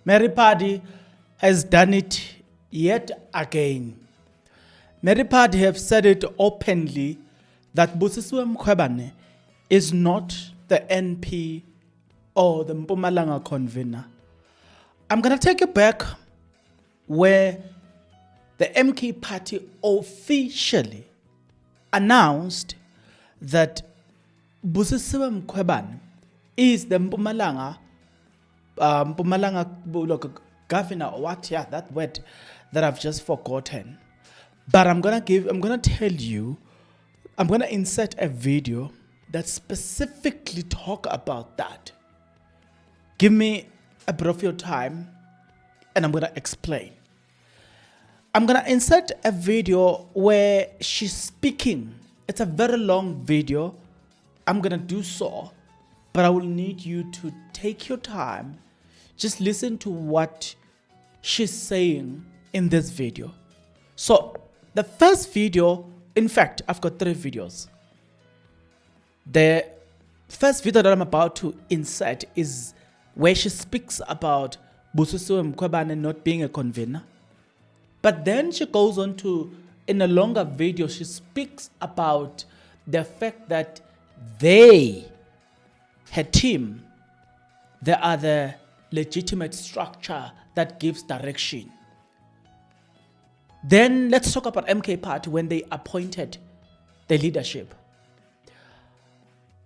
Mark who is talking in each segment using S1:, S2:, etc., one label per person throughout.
S1: Mary Phadi has done it yet again. Mary Phadi have said it openly that Busa Mkhwebane is not the NP or the Mpumalanga convener. I'm going to take you back where the MK party officially announced that Busa Mkhwebane is the Mpumalanga governor, or what? Yeah, that word that I've just forgotten. But I'm gonna tell you, I'm gonna insert a video that specifically talk about that. Give me a bit of your time, and I'm gonna explain. I'm gonna insert a video where she's speaking. It's a very long video. I'm gonna do so, but I will need you to take your time. Just listen to what she's saying in this video. So the first video, in fact, I've got 3 videos. The first video that I'm about to insert is where she speaks about Busa Mkhwebane not being a convener. But then she goes on to, in a longer video, she speaks about the fact that her team, they are the legitimate structure that gives direction. Then let's talk about MK Party when they appointed the leadership.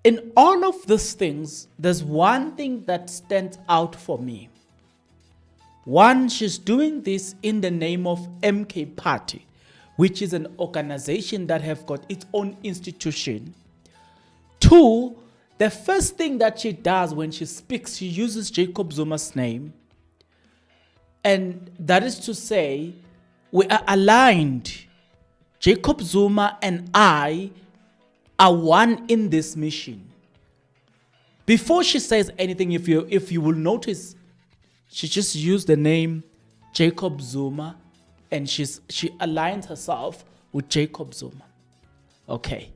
S1: In all of these things, there's one thing that stands out for me. One, she's doing this in the name of MK Party, which is an organization that have got its own institution. 2, the first thing that she does when she speaks, she uses Jacob Zuma's name. And that is to say, we are aligned. Jacob Zuma and I are one in this mission. Before she says anything, if you will notice, she just used the name Jacob Zuma, and she aligns herself with Jacob Zuma. Okay.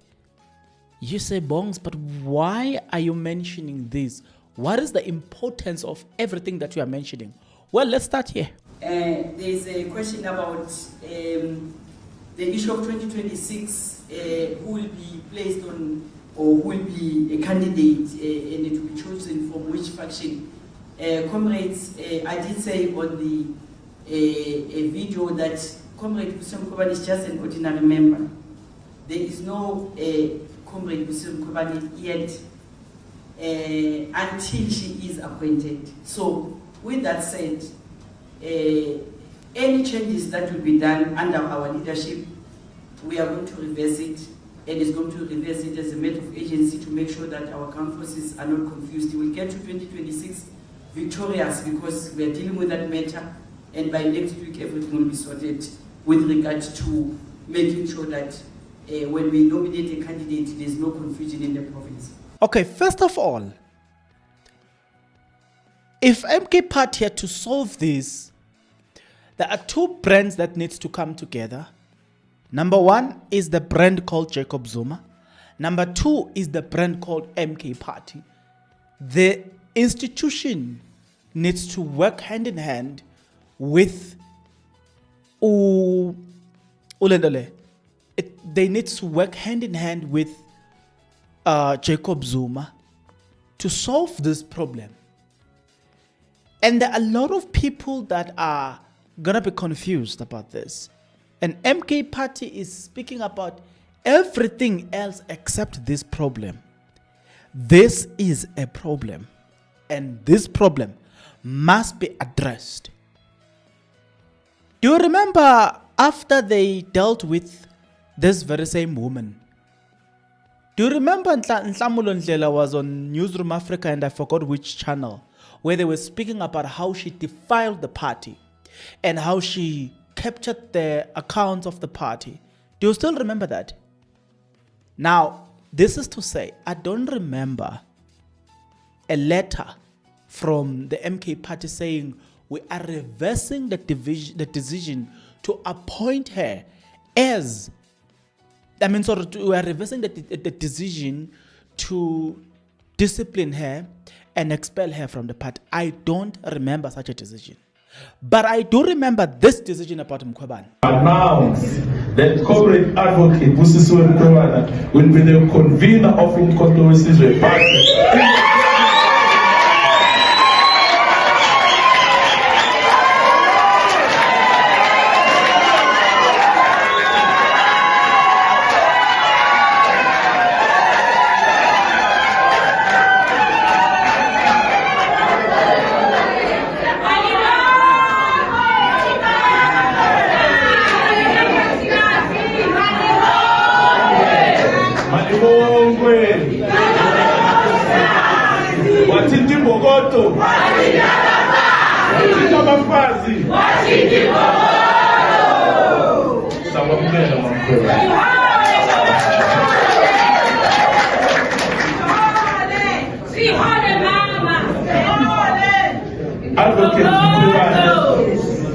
S1: You say, Bongs, but why are you mentioning this? What is the importance of everything that you are mentioning? Well, let's start here.
S2: There's a question about the issue of 2026, who will be placed on, or who will be a candidate, and it will be chosen from which faction. Comrades, I did say on the video that Comrade Busa Mkhwebane is just an ordinary member. There is no Comrade Busa Mkhwebane yet until she is appointed. So, with that said, any changes that will be done under our leadership, we are going to reverse it, and it's going to reverse it as a matter of agency to make sure that our armed forces are not confused. We get to 2026 victorious because we are dealing with that matter, and by next week everything will be sorted with regard to making sure that when we nominate a candidate, there's no confusion in the province.
S1: Okay, first of all, if MK Party had to solve this, there are 2 brands that needs to come together. Number 1 is the brand called Jacob Zuma. Number 2 is the brand called MK Party. The institution needs to work hand in hand with they need to work hand in hand with Jacob Zuma to solve this problem. And there are a lot of people that are gonna be confused about this. And MK Party is speaking about everything else except this problem. This is a problem, and this problem must be addressed. Do you remember after they dealt with this very same woman? Do you remember Nhlamulo Ndlela was on Newsroom Africa, and I forgot which channel, where they were speaking about how she defiled the party and how she captured the accounts of the party? Do you still remember that? Now, this is to say, I don't remember a letter from the MK Party saying we are reversing the decision to appoint her as, we are reversing the decision to discipline her and expel her from the party. I don't remember such a decision. But I do remember this decision about Mkhwebane.
S3: Announce that corporate advocate Busa will be the convener of Umkhonto Party.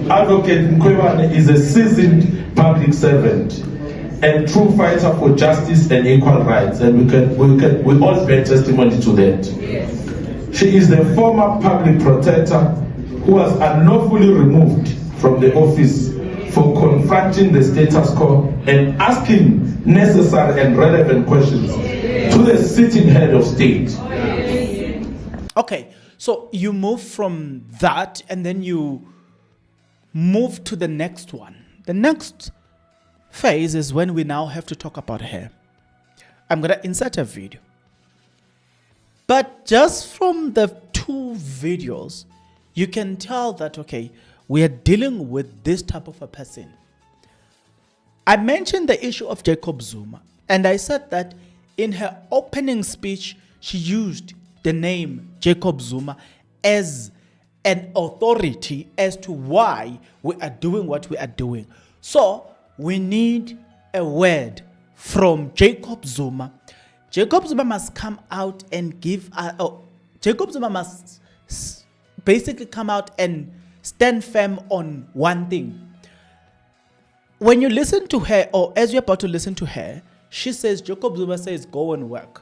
S3: Advocate Mkhwebane is a seasoned public servant and true fighter for justice and equal rights, and we all bear testimony to that. Yes. She is the former public protector who was unlawfully removed from the office for confronting the status quo and asking necessary and relevant questions to the sitting head of state.
S1: Okay, so you move from that and then you move to the next one. The next phase is when we now have to talk about her. I'm going to insert a video. But just from the two videos, you can tell that, okay, we are dealing with this type of a person. I mentioned the issue of Jacob Zuma, and I said that in her opening speech, she used the name Jacob Zuma as an authority as to why we are doing what we are doing. So we need a word from Jacob Zuma. Jacob Zuma must come out and give Jacob Zuma must basically come out and stand firm on one thing. When you listen to her, or as you're about to listen to her, she says, Jacob Zuma says, go and work.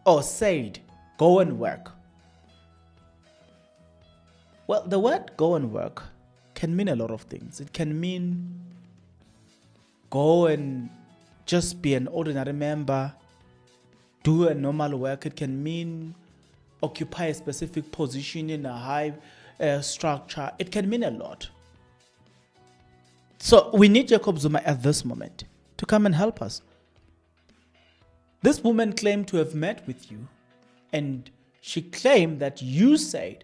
S1: Or said, go and work. Well, the word go and work can mean a lot of things. It can mean go and just be an ordinary member, do a normal work. It can mean occupy a specific position in a high structure. It can mean a lot. So we need Jacob Zuma at this moment to come and help us. This woman claimed to have met with you, and she claimed that you said,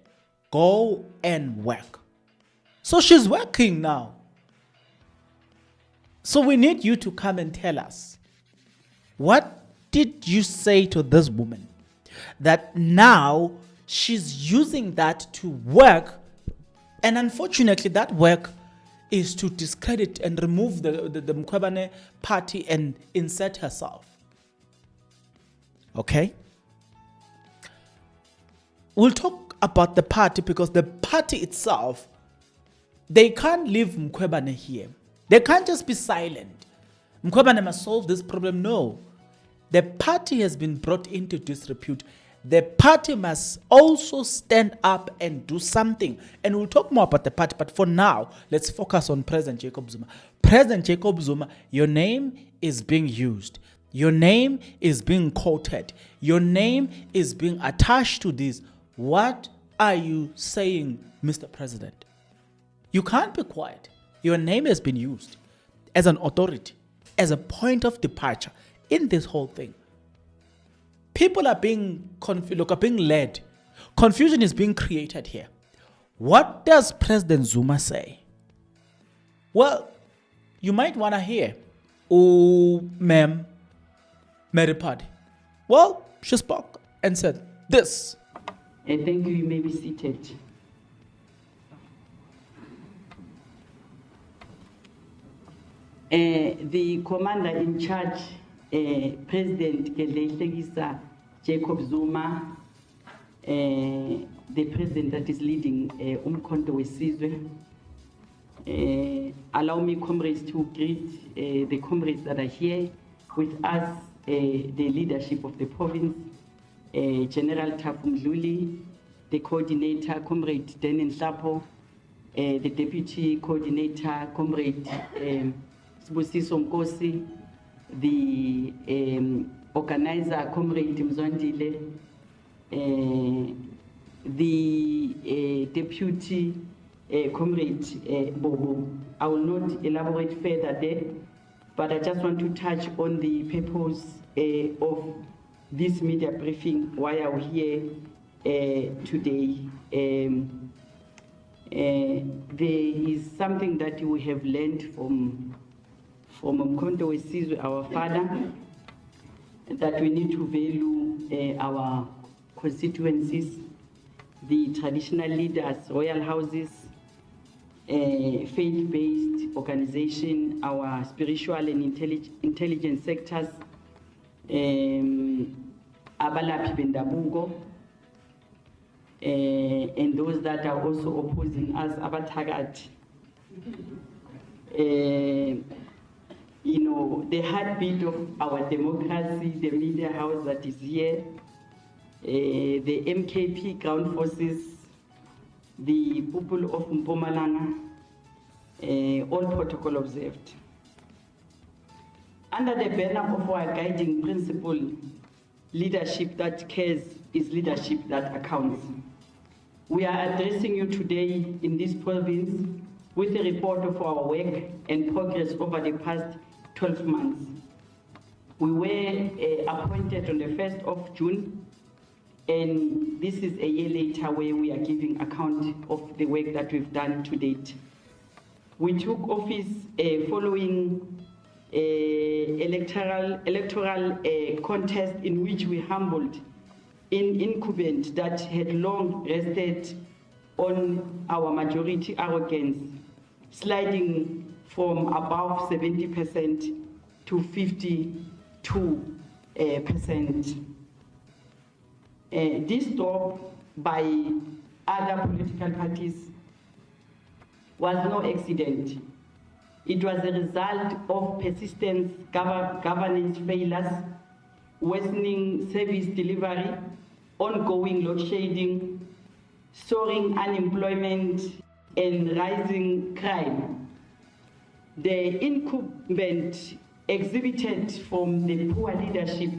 S1: go and work. So she's working now. So we need you to come and tell us, what did you say to this woman that now she's using that to work, and unfortunately that work is to discredit and remove the Mkhwebane party and insert herself. Okay? We'll talk about the party, because the party itself, they can't leave Mkhwebane here. They can't just be silent. Mkhwebane must solve this problem. No. The party has been brought into disrepute. The party must also stand up and do something. And we'll talk more about the party. But for now, let's focus on President Jacob Zuma. President Jacob Zuma, your name is being used. Your name is being quoted. Your name is being attached to this. What are you saying, Mr. President? You can't be quiet. Your name has been used as an authority, as a point of departure in this whole thing. People are being led. Confusion is being created here. What does President Zuma say? Well, you might want to hear, oh, ma'am, Mary Phadi. Well, she spoke and said this.
S2: Thank you. You may be seated. The commander in charge, President Gedleyihlekisa Jacob Zuma, the president that is leading Umkhonto Wesizwe. Allow me, comrades, to greet the comrades that are here with us, the leadership of the province, General Tafumdluli, the coordinator, Comrade Denin Sapo, the deputy coordinator, Comrade Sibusiso Nkosi, the organizer, Comrade Mzondile, the deputy Comrade Bobo. I will not elaborate further there, but I just want to touch on the purpose of this media briefing, why are we here today. There is something that we have learned from Mkhonto Wesizwe, our father, that we need to value our constituencies, the traditional leaders, royal houses, faith-based organization, our spiritual and intelligence sectors, abalaphi bendabuko, and those that are also opposing us, abathakathi. You know, the heartbeat of our democracy, the media house that is here, the MKP ground forces, the people of Mpumalanga, all protocol observed. Under the banner of our guiding principle, leadership that cares is leadership that accounts. We are addressing you today in this province with a report of our work and progress over the past 12 months. We were appointed on the 1st of June, and this is a year later where we are giving account of the work that we've done to date. We took office following electoral contest in which we humbled an incumbent that had long rested on our majority arrogance, sliding from above 70% to 52%. This drop by other political parties was no accident. It was a result of persistent governance failures, worsening service delivery, ongoing load shedding, soaring unemployment, and rising crime. The incumbent exhibited from the poor leadership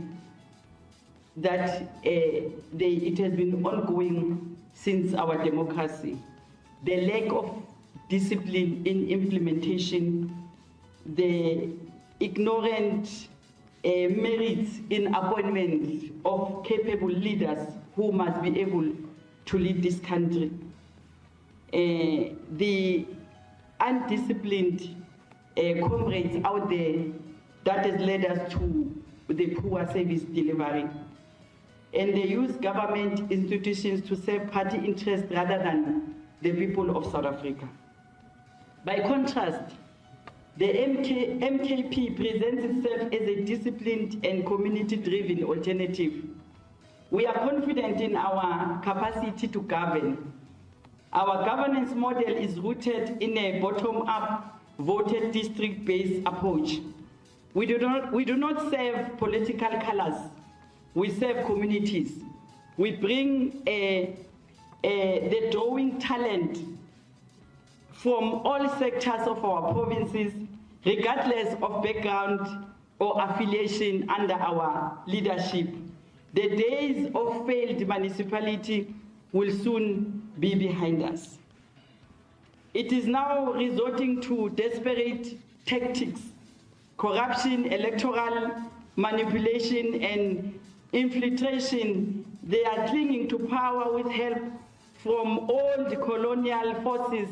S2: that it has been ongoing since our democracy. The lack of discipline in implementation, the ignorant merits in appointment of capable leaders who must be able to lead this country, the undisciplined comrades out there that has led us to the poor service delivery, and they use government institutions to serve party interests rather than the people of South Africa. By contrast, the MKP presents itself as a disciplined and community-driven alternative. We are confident in our capacity to govern. Our governance model is rooted in a bottom-up, voted district-based approach. We do not serve political colors. We serve communities. We bring the drawing talent from all sectors of our provinces, regardless of background or affiliation under our leadership. The days of failed municipality will soon be behind us. It is now resorting to desperate tactics, corruption, electoral manipulation, and infiltration. They are clinging to power with help from old colonial forces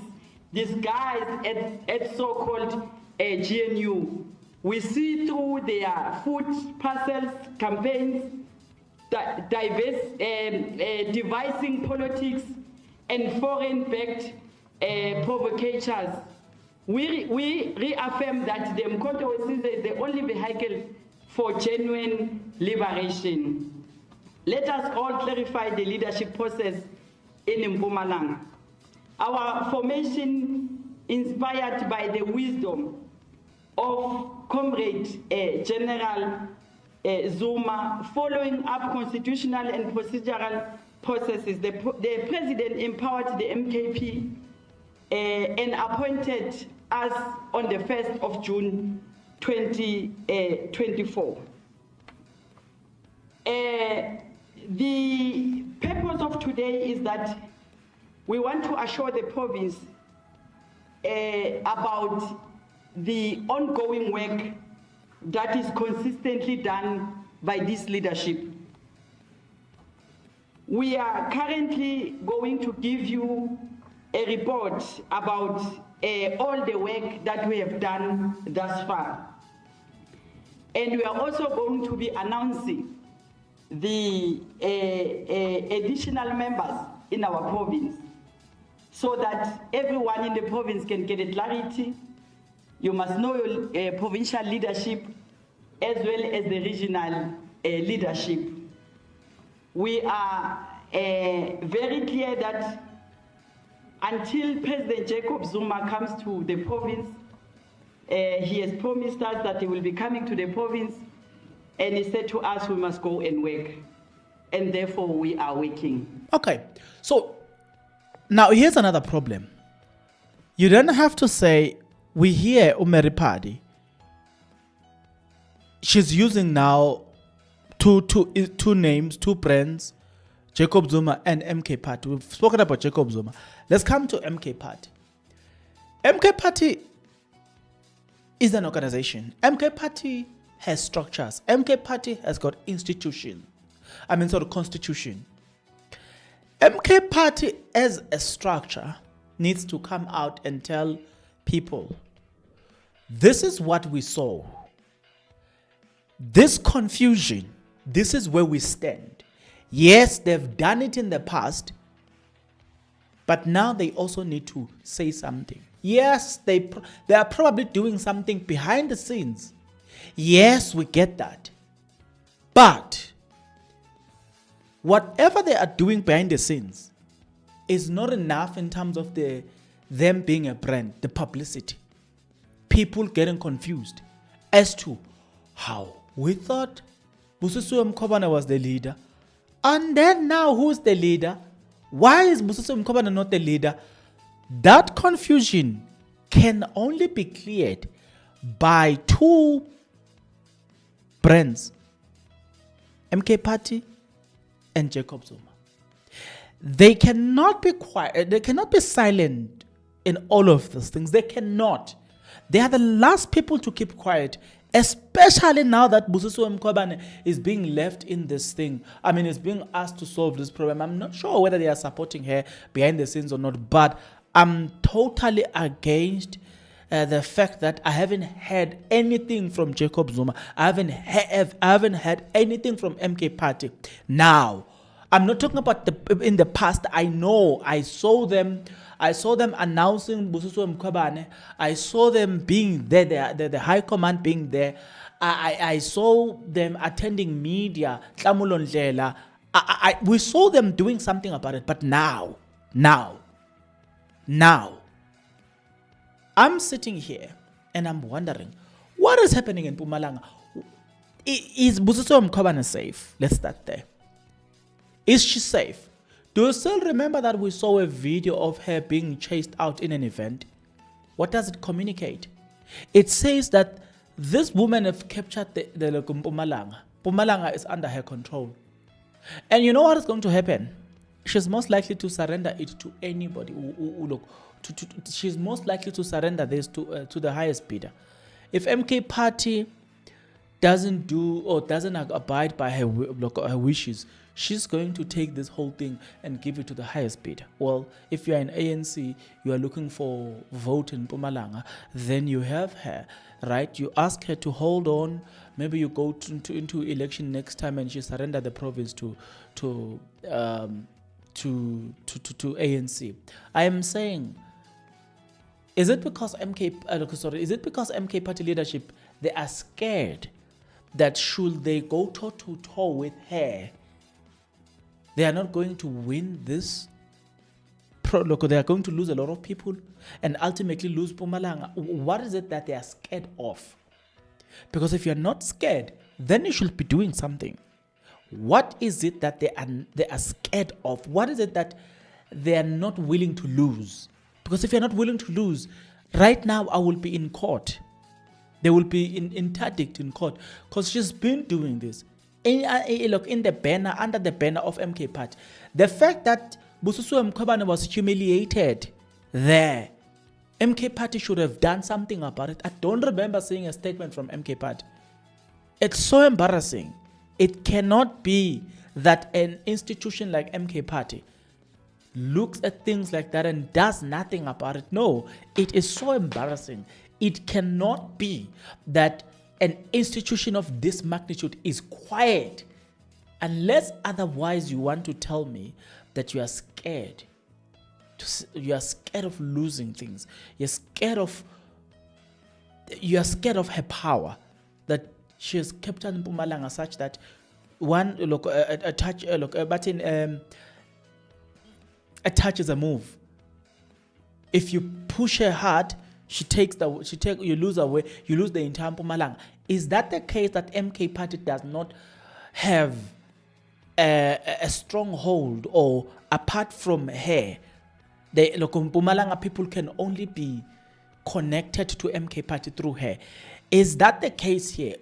S2: disguised as so-called GNU. We see through their food parcels campaigns, devising politics and foreign-backed provocators. We reaffirm that the Mkhonto Wesizwe is the only vehicle for genuine liberation. Let us all clarify the leadership process in Mpumalanga. Our formation, inspired by the wisdom of Comrade General Zuma, following up constitutional and procedural processes, the president empowered the MKP and appointed us on the 1st of June 2024. The purpose of today is that we want to assure the province about the ongoing work that is consistently done by this leadership. We are currently going to give you a report about all the work that we have done thus far. And we are also going to be announcing the additional members in our province so that everyone in the province can get a clarity. You must know your provincial leadership as well as the regional leadership. We are very clear that until President Jacob Zuma comes to the province, he has promised us that he will be coming to the province, and he said to us we must go and work, and therefore we are working.
S1: Okay, so now here's another problem. You don't have to say, we hear Umeri Phadi. She's using now two names, two brands, Jacob Zuma and MK Phadi. We've spoken about Jacob Zuma. Let's come to MK Phadi. MK Phadi is an organization. MK Phadi has structures. MK Phadi has got institutions. Constitution. MK Phadi as a structure needs to come out and tell people, this is what we saw. This confusion, this is where we stand. Yes, they've done it in the past, but now they also need to say something. Yes, they are probably doing something behind the scenes. Yes, we get that. But whatever they are doing behind the scenes is not enough in terms of them being a brand, the publicity. People getting confused as to how we thought Busa Mkhobane was the leader. And then now who's the leader? Why is Busa Mkhobane not the leader? That confusion can only be cleared by two brands, MK Phadi and Jacob Zuma. They cannot be quiet. They cannot be silent in all of these things. They cannot. They are the last people to keep quiet, especially now that Busa Mkhobane is being left in this thing. Is being asked to solve this problem. I'm not sure whether they are supporting her behind the scenes or not, but I'm totally against the fact that I haven't heard anything from Jacob Zuma. I haven't heard anything from MK Phadi. Now, I'm not talking about in the past. I know I saw them announcing Busa Mkhobane. I saw them being there, the high command being there. I saw them attending media. We saw them doing something about it. But now, I'm sitting here and I'm wondering, what is happening in Mpumalanga? Is Busa Mkhobane safe? Let's start there. Is she safe? Do you still remember that we saw a video of her being chased out in an event? What does it communicate? It says that this woman have captured the Mpumalanga. Mpumalanga is under her control. And you know what is going to happen? She's most likely to surrender it to anybody. She's most likely to surrender this to the highest bidder. If MK Phadi doesn't do or doesn't abide by her wishes, she's going to take this whole thing and give it to the highest bidder. Well, if you're in ANC, you are looking for vote in Mpumalanga, then you have her, right? You ask her to hold on. Maybe you go into election next time and she surrender the province to ANC. I am saying, is it because MK Phadi leadership, they are scared that should they go toe to toe with her, they are not going to win this? They are going to lose a lot of people and ultimately lose Mpumalanga. What is it that they are scared of? Because if you're not scared, then you should be doing something. What is it that they are scared of? What is it that they are not willing to lose? Because if you're not willing to lose, right now I will be in court. They will be in interdict in court because she's been doing this. Look, in the banner, under the banner of MK Party. The fact that Busa Mkhwebane was humiliated there, MK Party should have done something about it. I don't remember seeing a statement from MK Party. It's so embarrassing. It cannot be that an institution like MK Party looks at things like that and does nothing about it. No, it is so embarrassing. It cannot be that an institution of this magnitude is quiet, unless otherwise you want to tell me that you are scared. You are scared of losing things. You're scared of her power, that she has kept on Mpumalanga such that a touch is a move. If you push her hard, you lose the entire Mpumalanga. Is that the case that MK Party does not have a stronghold, or apart from her, the Mpumalanga people can only be connected to MK Party through her? Is that the case here?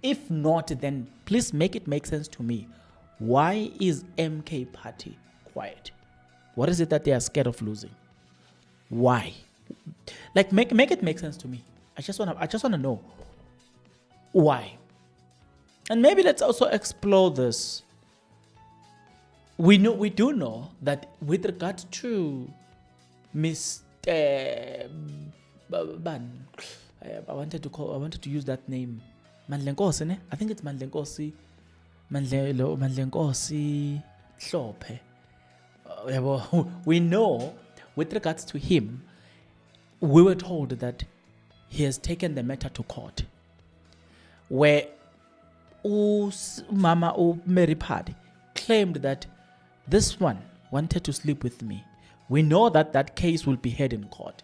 S1: If not, then please make it make sense to me. Why is MK Party quiet? What is it that they are scared of losing? Why? Like, make it make sense to me. I just wanna know why. And maybe let's also explore this. We do know that with regard to Mr. I wanted to use that name. Mandlenkosi, ne? I think it's Mandlenkosi. Mandlenkosi Hlophe. We know with regards to him, we were told that he has taken the matter to court, where Mama Mary Phadi claimed that this one wanted to sleep with me. We know that that case will be heard in court.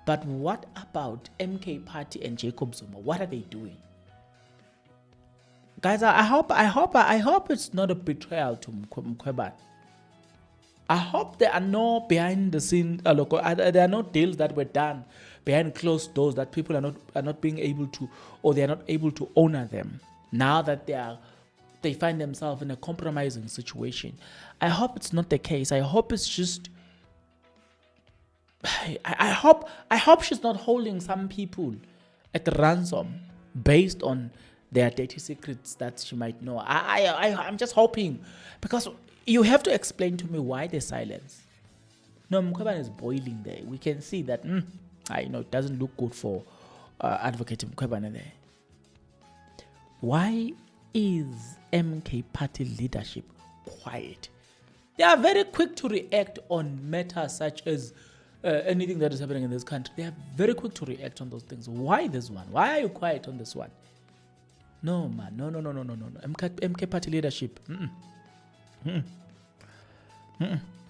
S1: But what about MK Party and Jacob Zuma? What are they doing? Guys, I hope it's not a betrayal to Mkhwebane. I hope there are no behind the scenes, there are no deals that were done behind closed doors that people are not being able to, or they are not able to honor them now that they find themselves in a compromising situation. I hope it's not the case. I hope it's just. I hope she's not holding some people at ransom based on their dirty secrets that she might know. I'm just hoping, because you have to explain to me why the silence. No, Mkhwebane is boiling there. We can see that. I know it doesn't look good for Advocate Mkhwebane there. Why is MK Party leadership quiet? They are very quick to react on matters such as anything that is happening in this country. They are very quick to react on those things. Why this one? Why are you quiet on this one? No, man. No. MK Party leadership.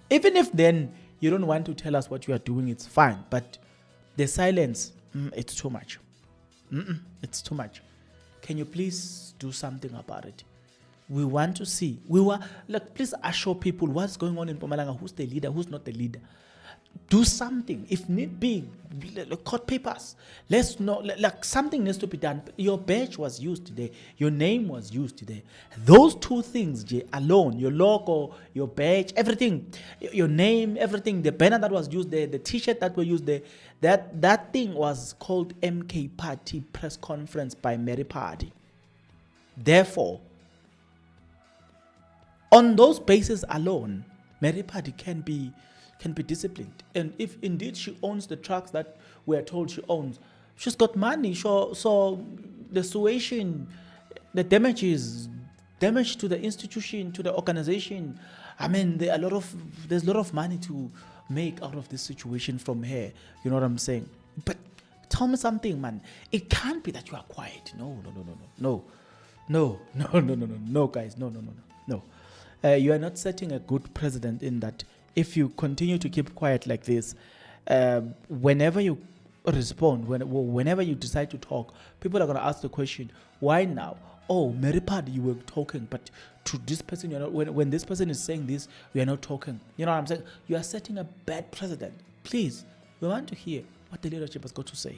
S1: Even if then you don't want to tell us what you are doing, it's fine. But the silence, it's too much. It's too much. Can you please do something about it? We want to see. Please assure people what's going on in Mpumalanga. Who's the leader? Who's not the leader? Do something. If need be, court papers. Let's know. Something needs to be done. Your badge was used today. Your name was used today. Those two things alone, your logo, your badge, everything, your name, everything, the banner that was used there, the t-shirt that were used there, that thing was called MK Party press conference by Mary Phadi. Therefore, on those bases alone, Mary Phadi can be disciplined. And if indeed she owns the trucks that we are told she owns, she's got money. So the situation, the damage to the institution, to the organization. I mean, there's a lot of money to make out of this situation from her. You know what I'm saying? But tell me something, man. It can't be that you are quiet. No, guys. No. You are not setting a good precedent in that. If you continue to keep quiet like this, whenever you respond. Whenever you decide to talk, people are going to ask the question, why now? Oh, Meripad, you were talking, but to this person, you're not, when this person is saying this, we are not talking. You know what I'm saying? You are setting a bad precedent. Please, we want to hear what the leadership has got to say.